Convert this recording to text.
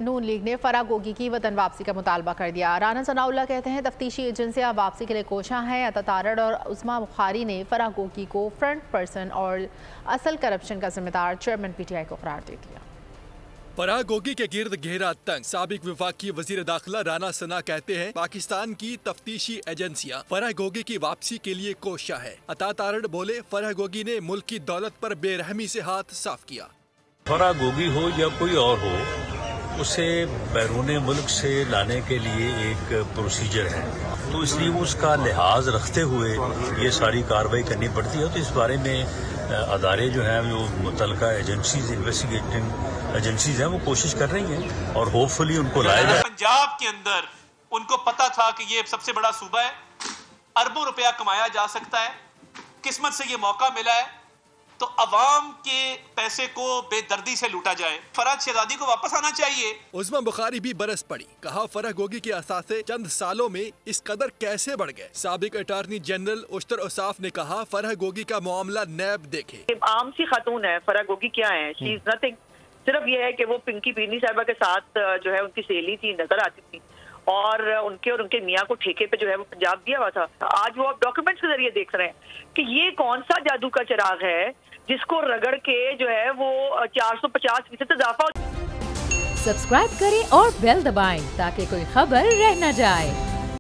नून league ने फराह गोगी की वतन वापसी का मुतालबा कर दिया। राना सनाउल्लाह कहते हैं तफ्तीशी एजेंसियां वापसी के लिए कोशां हैं। अता तारड़ और उस्मा बुखारी ने फराह गोगी को फ्रंट पर्सन और असल करप्शन का जिम्मेदार चेयरमैन पीटीआई को करार दे दिया। फराह गोगी के गिर्द घेरा तंग। साबिक वफाकी वजीर दाखिला राना सना कहते हैं पाकिस्तान की तफ्तीशी एजेंसियां फराह गोगी की वापसी के लिए कोशा है। अता तारड़ बोले फराह गोगी ने मुल्क की दौलत पर बेरहमी से हाथ साफ किया। फराह गोगी हो या कोई और हो, उसे बैरून मुल्क से लाने के लिए एक प्रोसीजर है, तो इसलिए उसका लिहाज रखते हुए ये सारी कार्रवाई करनी पड़ती है। तो इस बारे में अदारे जो हैं, जो मुतल्लिका एजेंसीज, इन्वेस्टिगेटिंग एजेंसीज हैं, वो कोशिश कर रही हैं और होपफुली उनको लाया जाए। पंजाब के अंदर उनको पता था कि ये सबसे बड़ा सूबा है, अरबों रुपया कमाया जा सकता है, किस्मत से ये मौका मिला है, तो अवाम के पैसे को बेदर्दी से लूटा जाए। फराह शहजादी को वापस आना चाहिए। उस्मा बुखारी भी बरस पड़ी। कहा फराह गोगी के असासे चंद सालों में इस कदर कैसे बढ़ गए। साबिक अटॉर्नी जनरल उश्तर औसाफ ने कहा फराह गोगी का मामला नैब देखे। आम सी खातून है, फराह गोगी क्या है, शी इज नथिंग। सिर्फ ये है कि वो पिंकी पीरनी साहिबा के साथ जो है उनकी सहेली थी, नजर आती थी, और उनके मियाँ को ठेके पे जो है वो पंजाब दिया हुआ था। आज वो आप डॉक्यूमेंट्स के जरिए देख रहे हैं कि ये कौन सा जादू का चिराग है जिसको रगड़ के जो है वो 450% इजाफा। सब्सक्राइब करें और बेल दबाएं ताकि कोई खबर रह न जाए।